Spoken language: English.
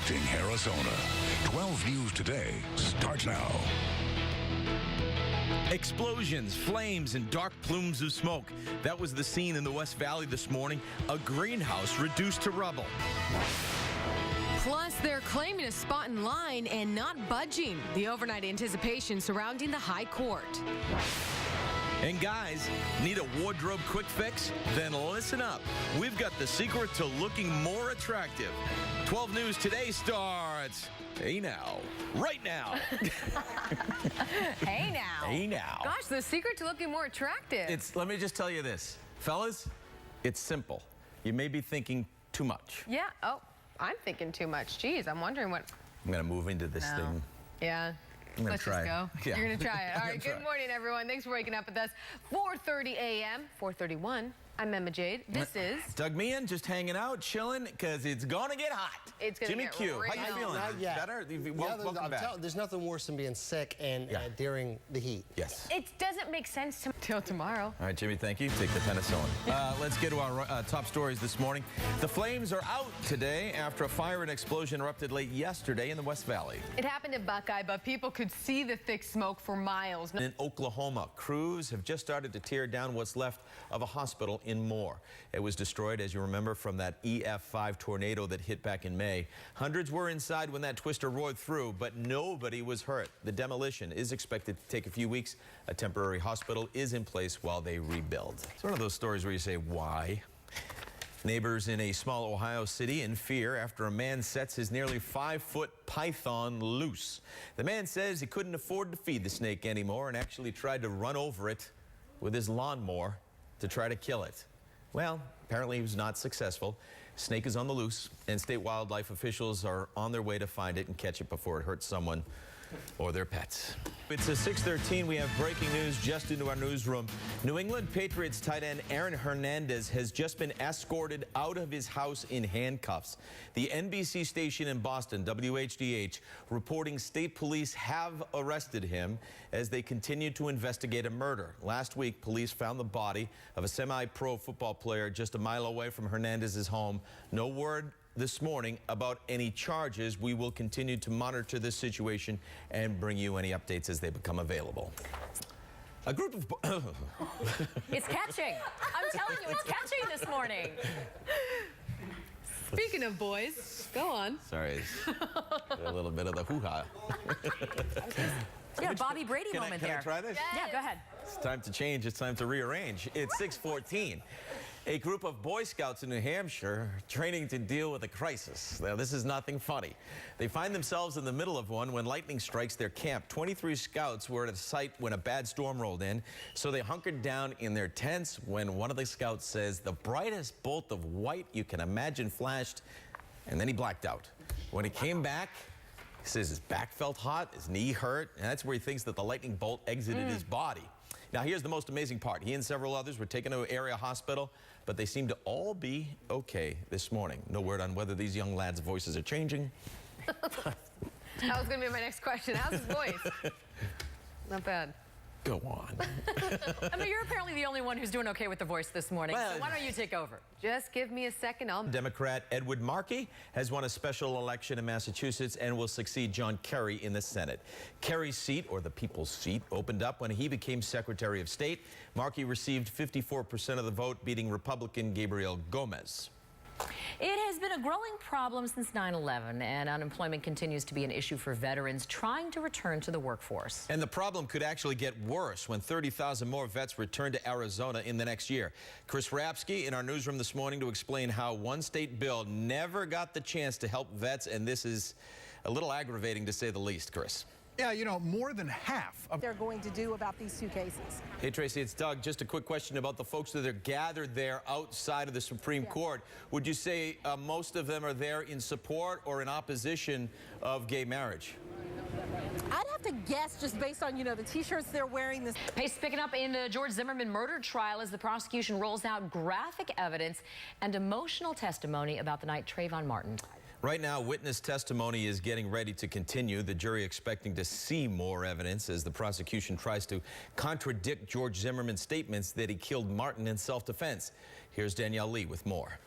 Broadcasting Arizona. 12 News Today starts now. Explosions, flames, and dark plumes of smoke. That was the scene in the West Valley this morning. A greenhouse reduced to rubble. Plus, they're claiming a spot in line and not budging. The overnight anticipation surrounding the high court. And guys, need a wardrobe quick fix? Then listen up. We've got the secret to looking more attractive. 12 News Today starts, hey now, right now. Hey now. Hey now. Gosh, the secret to looking more attractive. Let me just tell you this. Fellas, it's simple. You may be thinking too much. Yeah, oh, I'm thinking too much. Geez, I'm wondering what. I'm going to move into this thing. Yeah. Let's just go. Yeah. You're going to try it. All right, good morning, everyone. Thanks for waking up with us. 4:30 a.m., 4:31. I'm Emma Jade. This is Doug Meehan, just hanging out, chilling, because it's going to get hot. It's going to get Jimmy Q, how you feeling? Not yet. Better? Welcome back. There's nothing worse than being sick and during the heat. Yes. It doesn't make sense till tomorrow. All right, Jimmy, thank you. Take the penicillin. Let's get to our top stories this morning. The flames are out today after a fire and explosion erupted late yesterday in the West Valley. It happened in Buckeye, but people could see the thick smoke for miles. In Oklahoma, crews have just started to tear down what's left of a hospital in Moore. It was destroyed, as you remember, from that EF5 tornado that hit back in May. Hundreds were inside when that twister roared through, but nobody was hurt. The demolition is expected to take a few weeks. A temporary hospital is in place while they rebuild. It's one of those stories where you say, why? Neighbors in a small Ohio city in fear after a man sets his nearly 5-foot python loose. The man says he couldn't afford to feed the snake anymore and actually tried to run over it with his lawnmower to try to kill it. Well, apparently he was not successful. Snake is on the loose, and state wildlife officials are on their way to find it and catch it before it hurts someone or their pets. It's a 6:13. We have breaking news just into our newsroom. New England Patriots tight end Aaron Hernandez has just been escorted out of his house in handcuffs. The NBC station in Boston, WHDH, reporting state police have arrested him as they continue to investigate a murder. Last week, police found the body of a semi-pro football player just a mile away from Hernandez's home. No word this morning about any charges. We will continue to monitor this situation and bring you any updates as they become available. A group of... It's catching. I'm telling you, it's catching this morning. Speaking of boys, go on. Sorry, a little bit of the hoo-ha. Yeah, Bobby Brady moment there. Can I try this? Yes. Yeah, go ahead. It's time to change. It's time to rearrange. It's 6:14. A group of Boy Scouts in New Hampshire are training to deal with a crisis. Now, this is nothing funny. They find themselves in the middle of one when lightning strikes their camp. 23 scouts were at a site when a bad storm rolled in, so they hunkered down in their tents when one of the scouts says the brightest bolt of white you can imagine flashed, and then he blacked out. When he came back, he says his back felt hot, his knee hurt, and that's where he thinks that the lightning bolt exited his body. Now, here's the most amazing part. He and several others were taken to an area hospital, but they seem to all be okay this morning. No word on whether these young lads' voices are changing. That was going to be my next question. How's his voice? Not bad. Go on. I mean, you're apparently the only one who's doing okay with the voice this morning, well, so why don't you take over? Just give me a second. Democrat Edward Markey has won a special election in Massachusetts and will succeed John Kerry in the Senate. Kerry's seat, or the people's seat, opened up when he became Secretary of State. Markey received 54% of the vote, beating Republican Gabriel Gomez. It has been a growing problem since 9/11, and unemployment continues to be an issue for veterans trying to return to the workforce. And the problem could actually get worse when 30,000 more vets return to Arizona in the next year. Chris Rapsky in our newsroom this morning to explain how one state bill never got the chance to help vets, and this is a little aggravating to say the least, Chris. Yeah, you know, more than half of they're going to do about these two cases. Hey, Tracy, it's Doug. Just a quick question about the folks that are gathered there outside of the Supreme Court. Would you say most of them are there in support or in opposition of gay marriage? I'd have to guess just based on, you know, the T-shirts they're wearing. This Pace picking up in the George Zimmerman murder trial as the prosecution rolls out graphic evidence and emotional testimony about the night Trayvon Martin died. Right now, witness testimony is getting ready to continue. The jury expecting to see more evidence as the prosecution tries to contradict George Zimmerman's statements that he killed Martin in self-defense. Here's Danielle Lee with more.